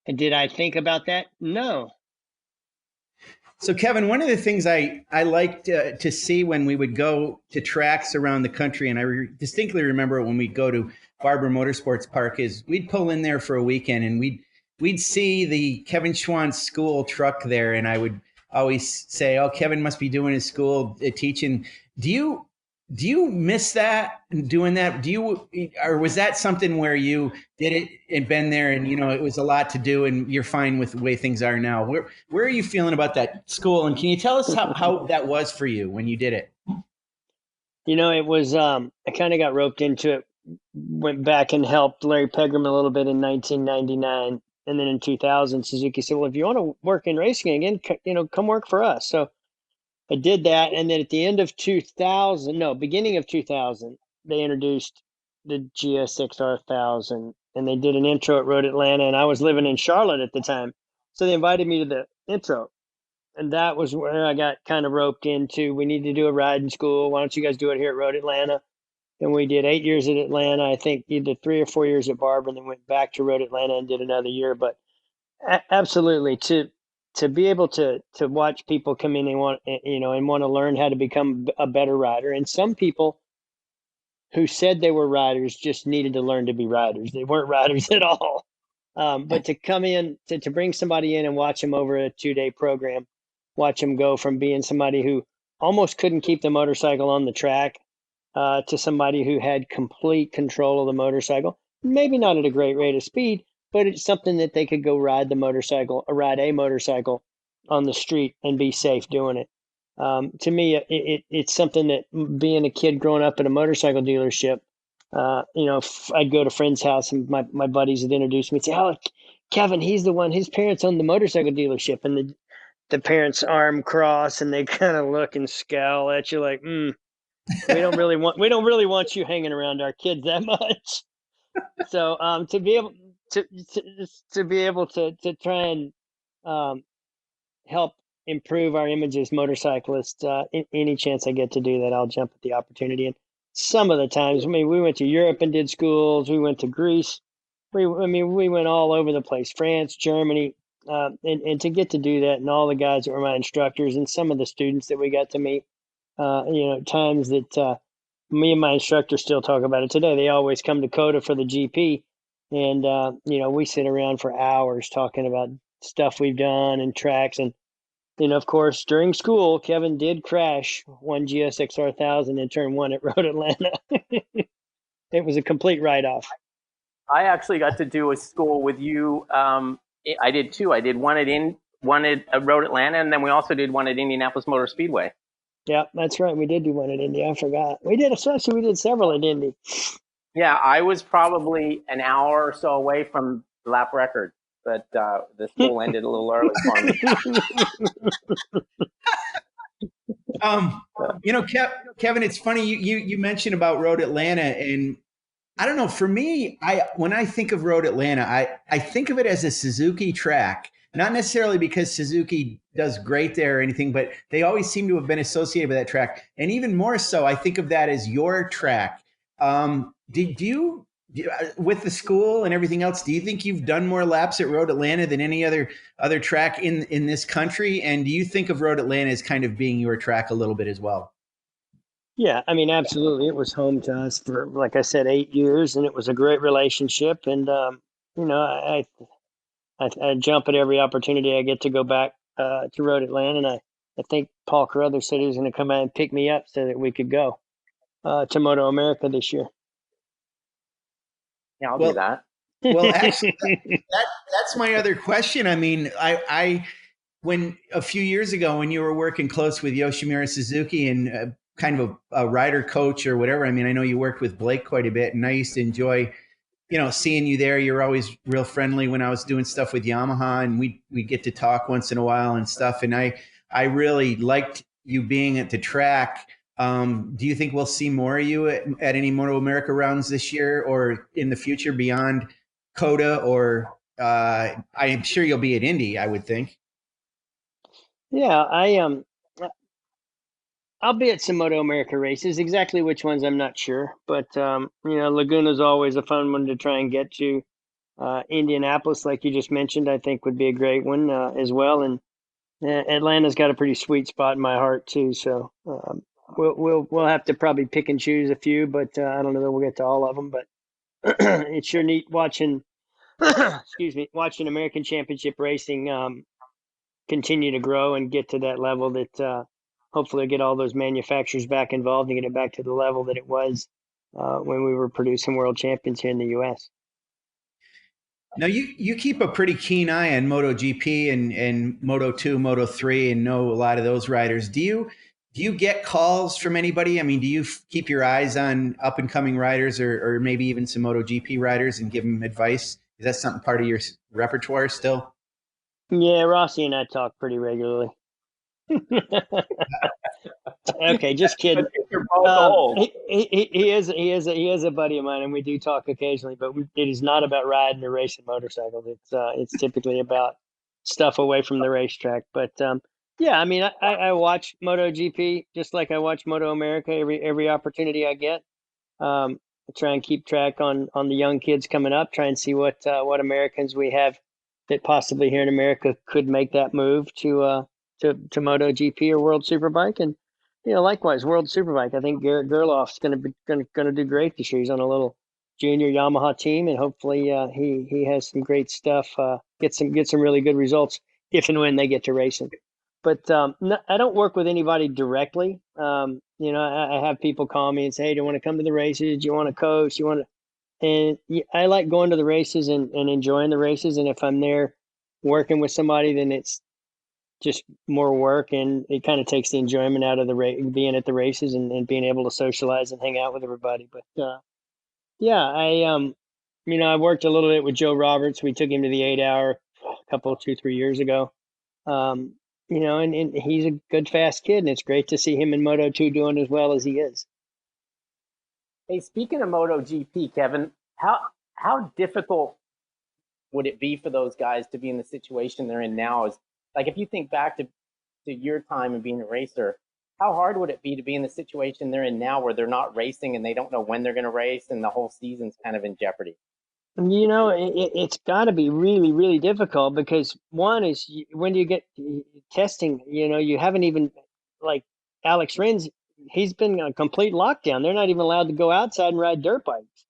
did I think about that? No. So, Kevin, one of the things I liked to see when we would go to tracks around the country, and I distinctly remember when we'd go to Barber Motorsports Park, is we'd pull in there for a weekend and we'd see the Kevin Schwantz school truck there, and I would always say, "Oh, Kevin must be doing his school teaching." Do you miss that, doing that? Or was that something where you did it and been there and, it was a lot to do and you're fine with the way things are now? Where are you feeling about that school? And can you tell us how that was for you when you did it? It was, I kind of got roped into it, went back and helped Larry Pegram a little bit in 1999. And then in 2000, Suzuki said, well, if you want to work in racing again, come work for us. So I did that, and then at the beginning of 2000, they introduced the GSX-R 1000, and they did an intro at Road Atlanta, and I was living in Charlotte at the time. So they invited me to the intro, and that was where I got kind of roped into, we need to do a riding school. Why don't you guys do it here at Road Atlanta? And we did 8 years at Atlanta, I think either 3 or 4 years at Barber, and then went back to Road Atlanta and did another year. But absolutely, to be able to watch people come in and want to learn how to become a better rider. And some people who said they were riders just needed to learn to be riders. They weren't riders at all. But to come in, to bring somebody in and watch them over a 2-day program, watch them go from being somebody who almost couldn't keep the motorcycle on the track to somebody who had complete control of the motorcycle, maybe not at a great rate of speed, but it's something that they could go ride a motorcycle on the street and be safe doing it. To me, it's something that, being a kid growing up in a motorcycle dealership, I'd go to a friend's house and my buddies would introduce me and say, oh, Kevin, he's the one, his parents own the motorcycle dealership. And the parents arm cross and they kind of look and scowl at you like, we don't really want you hanging around our kids that much. So to be able to try and help improve our image as motorcyclists, any chance I get to do that, I'll jump at the opportunity. And some of the times, we went to Europe and did schools. We went to Greece. We went all over the place, France, Germany, and to get to do that, and all the guys that were my instructors and some of the students that we got to meet, times that me and my instructor still talk about it today. They always come to COTA for the GP. And, we sit around for hours talking about stuff we've done and tracks. And, of course, during school, Kevin did crash one GSX-R 1000 in turn 1 at Road Atlanta. It was a complete write-off. I actually got to do a school with you. I did 2. I did one at Road Atlanta, and then we also did one at Indianapolis Motor Speedway. Yeah, that's right. We did do one at Indy. I forgot. We did several at Indy. Yeah, I was probably an hour or so away from lap record, but the school ended a little early for me. Kevin, it's funny you mentioned about Road Atlanta, and I don't know. For me, when I think of Road Atlanta, I think of it as a Suzuki track. Not necessarily because Suzuki does great there or anything, but they always seem to have been associated with that track. And even more so, I think of that as your track. Do with the school and everything else, do you think you've done more laps at Road Atlanta than any other track in this country? And do you think of Road Atlanta as kind of being your track a little bit as well? Yeah, I mean, absolutely. It was home to us for, like I said, 8 years, and it was a great relationship. And I jump at every opportunity I get to go back to Road Atlanta, and I think Paul Carruthers said he was going to come out and pick me up so that we could go to MotoAmerica this year. Yeah, I'll do that. Well, actually, that's my other question. I mean, I when a few years ago when you were working close with Yoshimura Suzuki and kind of a rider coach or whatever, I mean, I know you worked with Blake quite a bit, and I used to enjoy, seeing you there. You're always real friendly when I was doing stuff with Yamaha, and we get to talk once in a while and stuff. And I really liked you being at the track. Do you think we'll see more of you at any MotoAmerica rounds this year or in the future beyond Coda? Or I'm sure you'll be at Indy, I would think. Yeah, I'll be at some MotoAmerica races. Exactly which ones, I'm not sure. But Laguna's always a fun one to try and get to. Indianapolis, like you just mentioned, I think would be a great one as well. And Atlanta's got a pretty sweet spot in my heart too. So we'll have to probably pick and choose a few, but I don't know that we'll get to all of them. But it's sure neat watching, watching American Championship racing continue to grow and get to that level that hopefully get all those manufacturers back involved and get it back to the level that it was when we were producing world champions here in the U.S. Now you keep a pretty keen eye on MotoGP and Moto2, Moto3, and know a lot of those riders. Do you get calls from anybody? I mean, do you keep your eyes on up and coming riders or maybe even some MotoGP riders and give them advice? Is that something part of your repertoire still? Yeah, Rossi and I talk pretty regularly. Okay, just kidding. He is a buddy of mine, and we do talk occasionally. But it is not about riding or racing motorcycles. It's typically about stuff away from the racetrack. But yeah, I mean, I watch MotoGP just like I watch MotoAmerica every opportunity I get. I try and keep track on the young kids coming up. Try and see what Americans we have that possibly here in America could make that move to MotoGP or World Superbike. And likewise, World Superbike. I think Garrett Gerloff's going to do great this year. He's on a little junior Yamaha team, and hopefully he has some great stuff. Get some really good results if and when they get to racing. But I don't work with anybody directly. I have people call me and say, "Hey, do you want to come to the races? Do you want to coach? You want to?" And I like going to the races and enjoying the races. And if I'm there working with somebody, then it's just more work, and it kind of takes the enjoyment out of being at the races and being able to socialize and hang out with everybody. But yeah, I worked a little bit with Joe Roberts. We took him to the 8-hour a couple, 2-3 years ago. And he's a good, fast kid, and it's great to see him in Moto2 doing as well as he is. Hey, speaking of MotoGP, Kevin, how difficult would it be for those guys to be in the situation they're in now? Like, if you think back to your time and being a racer, how hard would it be to be in the situation they're in now where they're not racing and they don't know when they're going to race and the whole season's kind of in jeopardy? It's got to be really, really difficult because one is when you get testing, you haven't even, like Alex Rins, he's been on a complete lockdown. They're not even allowed to go outside and ride dirt bikes.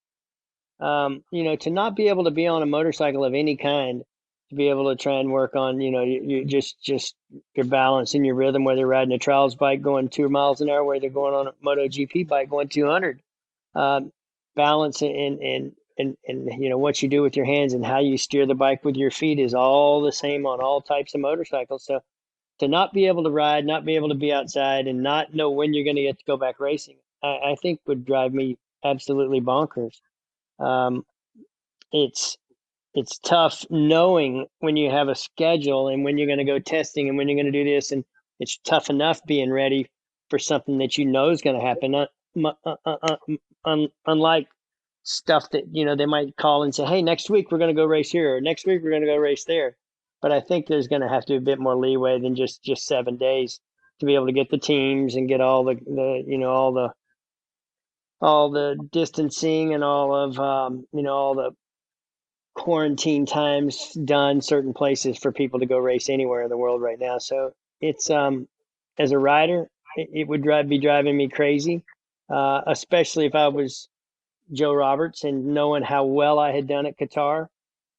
To not be able to be on a motorcycle of any kind, to be able to try and work on, you just your balance and your rhythm, whether you're riding a trials bike going 2 miles an hour, whether you're going on a MotoGP bike going 200, balance and what you do with your hands and how you steer the bike with your feet is all the same on all types of motorcycles. So to not be able to ride, not be able to be outside, and not know when you're going to get to go back racing, I think would drive me absolutely bonkers. It's tough knowing when you have a schedule and when you're going to go testing and when you're going to do this, and it's tough enough being ready for something that is going to happen. Unlike stuff that they might call and say, "Hey, next week we're going to go race here," or "Next week we're going to go race there." But I think there's going to have to be a bit more leeway than just 7 days to be able to get the teams and get all the all the distancing and all of all the quarantine times done certain places for people to go race anywhere in the world right now. So it's as a rider, it would be driving me crazy, especially if I was Joe Roberts and knowing how well I had done at Qatar.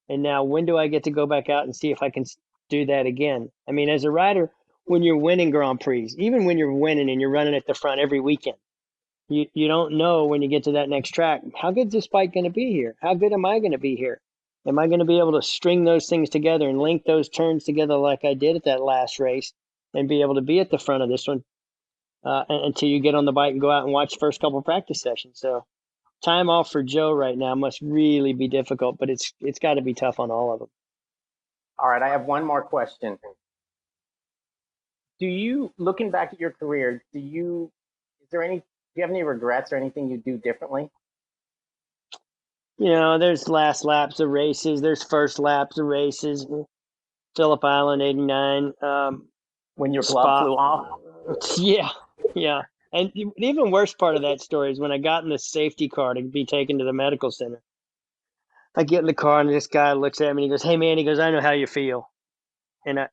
And now, when do I get to go back out and see if I can do that again? I mean, as a rider, when you're winning Grand Prix, even when you're winning and you're running at the front every weekend, you don't know when you get to that next track, how good is this bike going to be here? How good am I going to be here? Am I going to be able to string those things together and link those turns together like I did at that last race and be able to be at the front of this one until you get on the bike and go out and watch the first couple of practice sessions? So time off for Joe right now must really be difficult, but it's got to be tough on all of them. All right, I have one more question. Do you, looking back at your career, do you have any regrets or anything you do differently? There's last laps of races, there's first laps of races. Phillip Island, 89. When your glove flew off? Yeah. And the even worse part of that story is when I got in the safety car to be taken to the medical center. I get in the car and this guy looks at me and he goes, "Hey man," he goes, "I know how you feel." And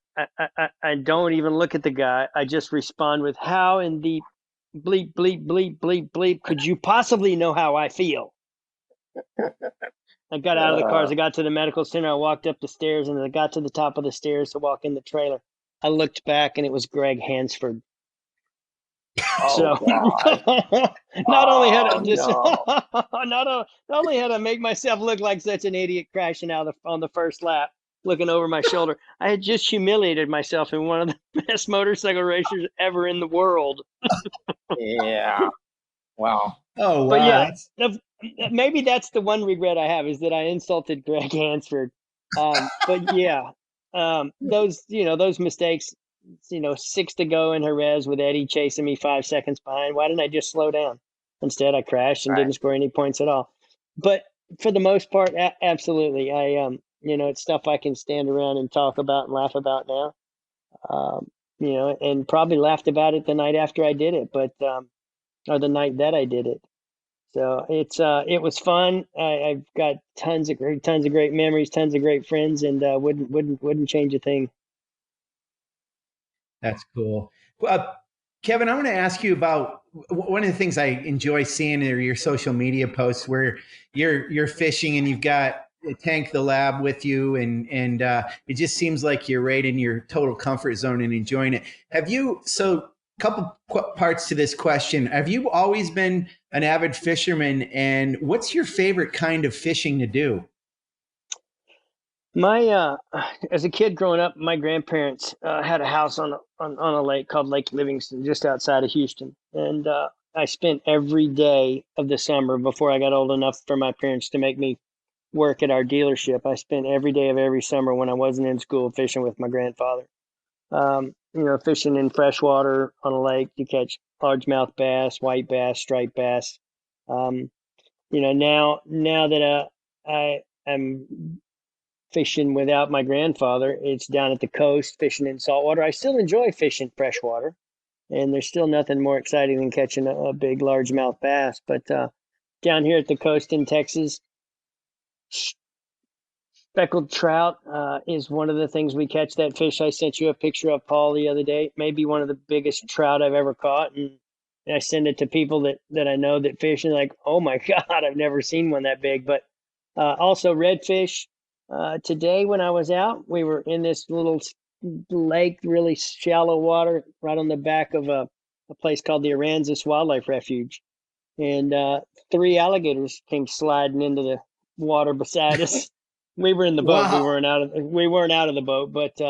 I don't even look at the guy. I just respond with, "How in the bleep, bleep, bleep, bleep, bleep could you possibly know how I feel?" I got out of the car. As I got to the medical center, I walked up the stairs, and as I got to the top of the stairs to walk in the trailer, I looked back, and it was Greg Hansford. So not only had I make myself look like such an idiot crashing out on the first lap, looking over my shoulder, I had just humiliated myself in one of the best motorcycle racers ever in the world. Yeah. Wow. Oh, wow. But yeah, maybe that's the one regret I have, is that I insulted Greg Hansford. But yeah, those mistakes, 6 to go in Jerez with Eddie chasing me 5 seconds behind. Why didn't I just slow down? Instead, I crashed and didn't score any points at all. But for the most part, absolutely. It's stuff I can stand around and talk about and laugh about now. And probably laughed about it the night after I did it, but or the night that I did it. So it was fun. I've got tons of great memories, tons of great friends, and wouldn't change a thing. That's cool. Kevin, I want to ask you about one of the things I enjoy seeing are your social media posts where you're fishing and you've got Tank the Lab with you, and it just seems like you're right in your total comfort zone and enjoying it. Couple parts to this question. Have you always been an avid fisherman, and what's your favorite kind of fishing to do? My as a kid growing up, my grandparents had a house on a lake called Lake Livingston, just outside of Houston, and I spent every day of the summer before I got old enough for my parents to make me work at our dealership. I spent every day of every summer when I wasn't in school fishing with my grandfather. Fishing in freshwater on a lake to catch largemouth bass, white bass, striped bass. Now that I am fishing without my grandfather, it's down at the coast fishing in saltwater. I still enjoy fishing freshwater, and there's still nothing more exciting than catching a big largemouth bass. But down here at the coast in Texas, speckled trout is one of the things we catch. That fish I sent you a picture of, Paul, the other day, maybe one of the biggest trout I've ever caught. And I send it to people that I know that fish, and like, oh my God, I've never seen one that big. But also redfish. Today when I was out, we were in this little lake, really shallow water, right on the back of a place called the Aransas Wildlife Refuge. And 3 alligators came sliding into the water beside us. We were in the boat. Wow. We weren't out of the boat, but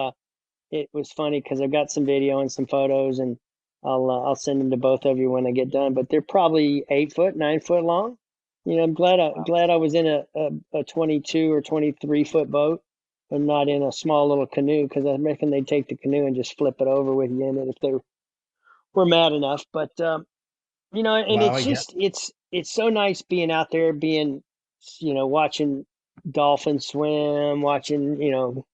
it was funny because I've got some video and some photos, and I'll send them to both of you when I get done. But they're probably 8 foot, 9 foot long. I'm glad I was in a 22 or 23 foot boat and not in a small little canoe, because I reckon they'd take the canoe and just flip it over with you in it if they were mad enough. But and it's just it's so nice being out there, being watching dolphins swim, watching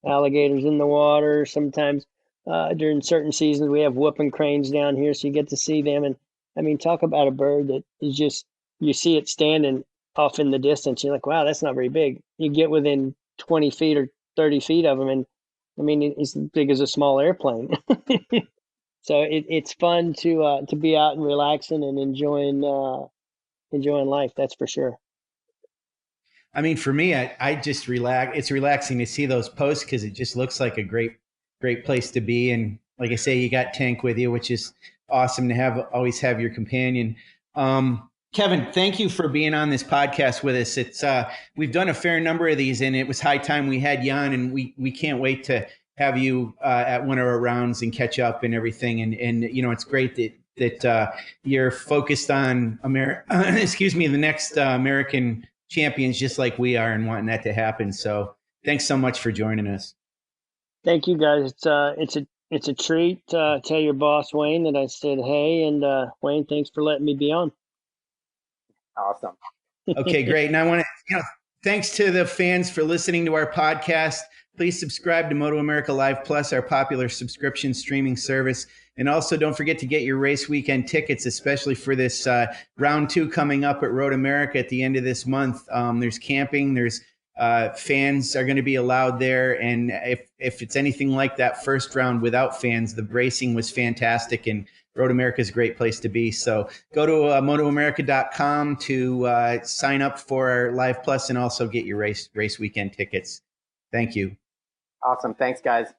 alligators in the water. Sometimes during certain seasons we have whooping cranes down here, so you get to see them. And I mean, talk about a bird that is just, you see it standing off in the distance. You're like, wow, that's not very big. You get within 20 feet or 30 feet of them, and I mean, it's as big as a small airplane. So it's fun to be out and relaxing and enjoying life. That's for sure. I mean, for me, I just relax. It's relaxing to see those posts because it just looks like a great place to be. And like I say, you got Tank with you, which is awesome to always have your companion. Kevin, thank you for being on this podcast with us. It's we've done a fair number of these, and it was high time we had you on, and we can't wait to have you at one of our rounds and catch up and everything. And you know, it's great that you're focused on the next American champions, just like we are, and wanting that to happen. So thanks so much for joining us. Thank you, guys. It's a treat. Tell your boss Wayne that I said hey, and Wayne, thanks for letting me be on. Awesome. Okay, great. And I want to, thanks to the fans for listening to our podcast. Please subscribe to MotoAmerica Live Plus, our popular subscription streaming service. And also don't forget to get your race weekend tickets, especially for this round 2 coming up at Road America at the end of this month. There's camping, there's fans are going to be allowed there. And if it's anything like that first round without fans, the racing was fantastic, and Road America is a great place to be. So go to MotoAmerica.com to sign up for our Live Plus and also get your race weekend tickets. Thank you. Awesome. Thanks, guys.